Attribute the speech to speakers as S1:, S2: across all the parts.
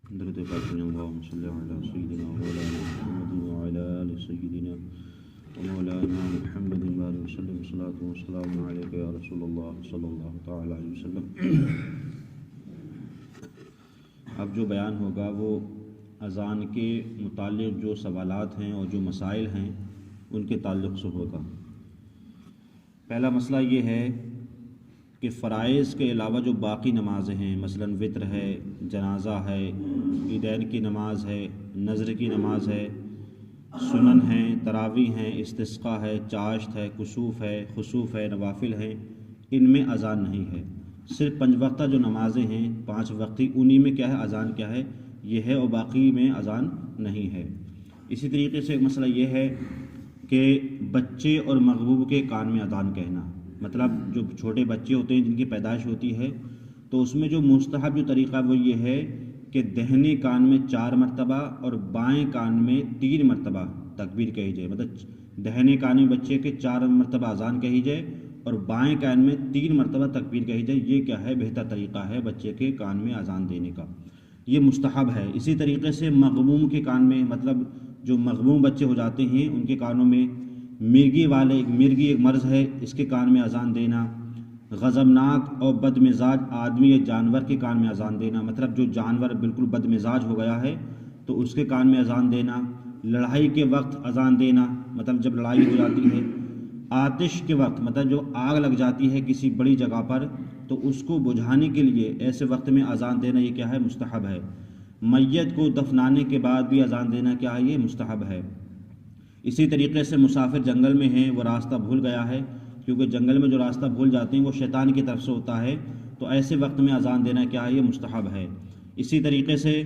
S1: درود پاک اللهم صل على سيدنا مولانا محمد وعلى آل سيدنا ومولانا محمد وآله وسلم صلاة والسلام عليك يا رسول الله صلی اللہ تعالی علیہ وسلم۔ اب جو بیان ہوگا وہ اذان کے متعلق جو سوالات ہیں اور جو مسائل ہیں ان کے تعلق سے ہوگا۔ پہلا مسئلہ یہ ہے کہ فرائض کے علاوہ جو باقی نمازیں ہیں، مثلا وتر ہے، جنازہ ہے، عیدین کی نماز ہے، نذر کی نماز ہے، سنن ہیں، تراویح ہیں، استسقاء ہے، چاشت ہے، کسوف ہے، خسوف ہے، نوافل ہیں، ان میں اذان نہیں ہے۔ صرف 5 وقتہ جو نمازیں ہیں 5 وقتی، انہی میں کیا ہے اذان کیا ہے یہ ہے، اور باقی میں اذان نہیں ہے۔ اسی طریقے سے ایک مسئلہ یہ ہے کہ بچے اور مغبوب کے کان میں اذان کہنا، مطلب جو چھوٹے بچے ہوتے ہیں جن کی پیدائش ہوتی ہے تو اس میں جو مستحب جو طریقہ وہ یہ ہے کہ دہنے کان میں 4 مرتبہ اور بائیں کان میں 3 مرتبہ تکبیر کہی جائے، مطلب دہنے کان میں بچے کے 4 مرتبہ اذان کہی جائے اور بائیں کان میں 3 مرتبہ تکبیر کہی جائے۔ یہ کیا ہے بہتر طریقہ ہے بچے کے کان میں اذان دینے کا، یہ مستحب ہے۔ اسی طریقے سے مغموم کے کان میں، مطلب جو مغموم بچے ہو جاتے ہیں ان کے کانوں میں، مرگی ایک مرض ہے اس کے کان میں اذان دینا، غضبناک اور بد مزاج آدمی یا جانور کے کان میں اذان دینا، مطلب جو جانور بالکل بد مزاج ہو گیا ہے تو اس کے کان میں اذان دینا، لڑائی کے وقت اذان دینا، مطلب جب لڑائی ہو جاتی ہے، آتش کے وقت مطلب جو آگ لگ جاتی ہے کسی بڑی جگہ پر تو اس کو بجھانے کے لیے ایسے وقت میں اذان دینا یہ کیا ہے مستحب ہے۔ میت کو دفنانے کے بعد بھی اذان دینا کیا ہے یہ مستحب ہے۔ اسی طریقے سے مسافر جنگل میں ہیں، وہ راستہ بھول گیا ہے، کیونکہ جنگل میں جو راستہ بھول جاتے ہیں وہ شیطان کی طرف سے ہوتا ہے، تو ایسے وقت میں اذان دینا کیا ہے یہ مستحب ہے۔ اسی طریقے سے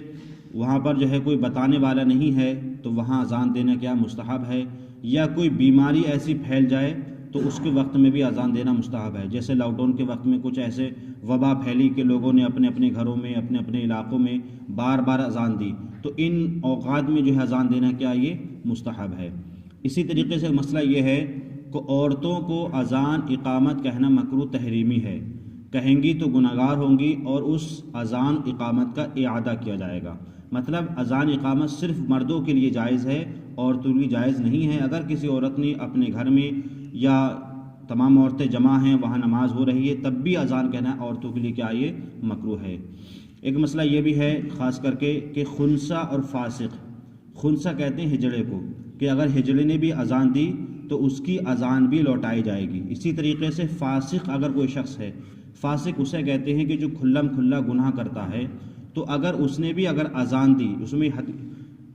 S1: وہاں پر جو ہے کوئی بتانے والا نہیں ہے تو وہاں اذان دینا کیا مستحب ہے، یا کوئی بیماری ایسی پھیل جائے تو اس کے وقت میں بھی اذان دینا مستحب ہے۔ جیسے لاک ڈاؤن کے وقت میں کچھ ایسے وبا پھیلی کہ لوگوں نے اپنے اپنے گھروں میں اپنے اپنے علاقوں میں بار بار اذان دی، تو ان اوقات میں جو ہے اذان دینا کیا یہ مستحب ہے۔ اسی طریقے سے مسئلہ یہ ہے کہ عورتوں کو اذان اقامت کہنا مکروہ تحریمی ہے، کہیں گی تو گناہگار ہوں گی اور اس اذان اقامت کا اعادہ کیا جائے گا۔ مطلب اذان اقامت صرف مردوں کے لیے جائز ہے، عورتوں کے لیے جائز نہیں ہے۔ اگر کسی عورت نے اپنے گھر میں یا تمام عورتیں جمع ہیں وہاں نماز ہو رہی ہے تب بھی اذان کہنا عورتوں کے لیے کیا یہ مکروہ ہے۔ ایک مسئلہ یہ بھی ہے خاص کر کے کہ خنثی اور فاسق، خنثی کہتے ہیں ہجڑے کو، کہ اگر ہجڑے نے بھی اذان دی تو اس کی اذان بھی لوٹائی جائے گی۔ اسی طریقے سے فاسق اگر کوئی شخص ہے، فاسق اسے کہتے ہیں کہ جو کھلم کھلا گناہ کرتا ہے، تو اگر اس نے بھی اگر اذان دی، اس میں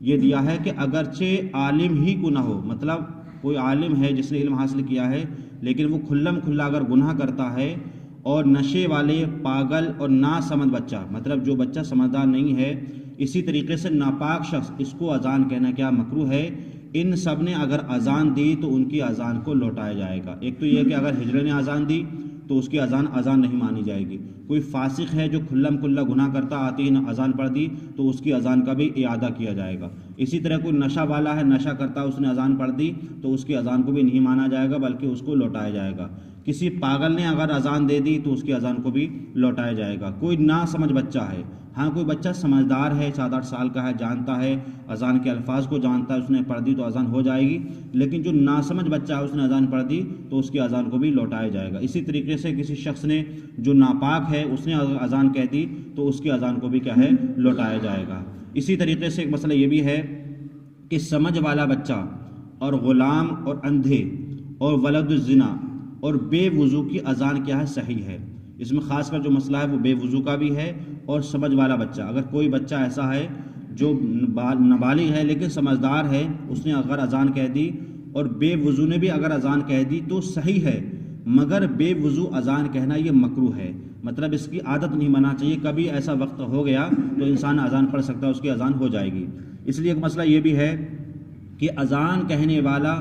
S1: یہ دیا ہے کہ اگرچہ عالم ہی کو نہ ہو، مطلب کوئی عالم ہے جس نے علم حاصل کیا ہے لیکن وہ کھلم کھلا اگر گناہ کرتا ہے، اور نشے والے، پاگل اور ناسمجھ بچہ، مطلب جو بچہ سمجھدار نہیں ہے، اسی طریقے سے ناپاک شخص، اس کو اذان کہنا کیا مکروہ ہے۔ ان سب نے اگر اذان دی تو ان کی اذان کو لوٹایا جائے گا۔ ایک تو یہ کہ اگر ہجڑے نے اذان دی تو اس کی اذان نہیں مانی جائے گی۔ کوئی فاسق ہے جو کھلم کھلا گناہ کرتا، آتے ہی اذان پڑھ دی تو اس کی اذان کا بھی اعادہ کیا جائے گا۔ اسی طرح کوئی نشہ والا ہے، نشہ کرتا، اس نے اذان پڑھ دی تو اس کی اذان کو بھی نہیں مانا جائے گا بلکہ اس کو لوٹایا جائے گا۔ کسی پاگل نے اگر اذان دے دی تو اس کی اذان کو بھی لوٹایا جائے گا۔ کوئی ناسمجھ بچہ ہے، ہاں کوئی بچہ سمجھدار ہے، 7-8 سال کا ہے، جانتا ہے اذان کے الفاظ کو جانتا ہے، اس نے پڑھ دی تو اذان ہو جائے گی، لیکن جو ناسمجھ بچہ ہے اس نے اذان پڑھ دی تو اس کی اذان کو بھی لوٹایا جائے گا۔ اسی طریقے سے کسی شخص نے جو ناپاک ہے اس نے اذان کہہ دی تو اس کی اذان کو بھی کیا ہے لوٹایا جائے گا۔ اسی طریقے سے ایک مسئلہ یہ بھی ہے کہ سمجھ والا بچہ اور غلام اور اندھے اور ولد الزنا اور بے وضو کی اذان کیا ہے صحیح ہے۔ اس میں خاص کر جو مسئلہ ہے وہ بے وضو کا بھی ہے اور سمجھ والا بچہ۔ اگر کوئی بچہ ایسا ہے جو نابالغ ہے لیکن سمجھدار ہے، اس نے اگر اذان کہہ دی اور بے وضو نے بھی اگر اذان کہہ دی تو صحیح ہے، مگر بے وضو اذان کہنا یہ مکروہ ہے، مطلب اس کی عادت نہیں بننا چاہیے۔ کبھی ایسا وقت ہو گیا تو انسان اذان پڑھ سکتا ہے، اس کی اذان ہو جائے گی۔ اس لیے ایک مسئلہ یہ بھی ہے کہ اذان کہنے والا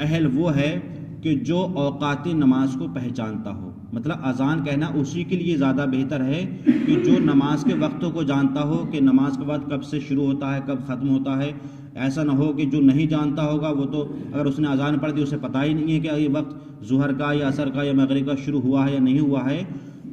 S1: اہل وہ ہے کہ جو اوقات نماز کو پہچانتا ہو، مطلب اذان کہنا اسی کے لیے زیادہ بہتر ہے کہ جو نماز کے وقتوں کو جانتا ہو کہ نماز کے بعد کب سے شروع ہوتا ہے کب ختم ہوتا ہے۔ ایسا نہ ہو کہ جو نہیں جانتا ہوگا وہ تو اگر اس نے اذان پڑھ دی اسے پتہ ہی نہیں ہے کہ یہ وقت ظہر کا یا عصر کا یا مغرب کا شروع ہوا ہے یا نہیں ہوا ہے،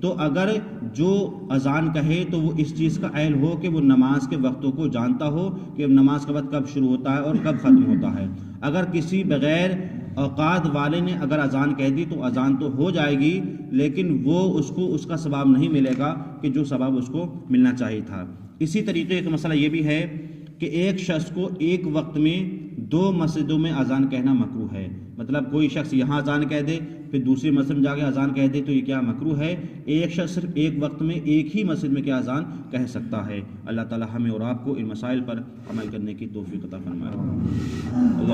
S1: تو اگر جو اذان کہے تو وہ اس چیز کا اہل ہو کہ وہ نماز کے وقتوں کو جانتا ہو کہ نماز کا وقت کب شروع ہوتا ہے اور کب ختم ہوتا ہے۔ اگر کسی بغیر اوقات والے نے اگر اذان کہہ دی تو اذان تو ہو جائے گی، لیکن وہ اس کو اس کا ثواب نہیں ملے گا کہ جو ثواب اس کو ملنا چاہیے تھا۔ اسی طریقے کا مسئلہ یہ بھی ہے کہ ایک شخص کو ایک وقت میں 2 مسجدوں میں اذان کہنا مکروہ ہے، مطلب کوئی شخص یہاں اذان کہہ دے پھر دوسری مسجد میں جا کے اذان کہہ دے تو یہ کیا مکروہ ہے۔ ایک شخص صرف ایک وقت میں ایک ہی مسجد میں کیا اذان کہہ سکتا ہے۔ اللہ تعالی ہمیں اور آپ کو ان مسائل پر عمل کرنے کی توفیق عطا فرمائے۔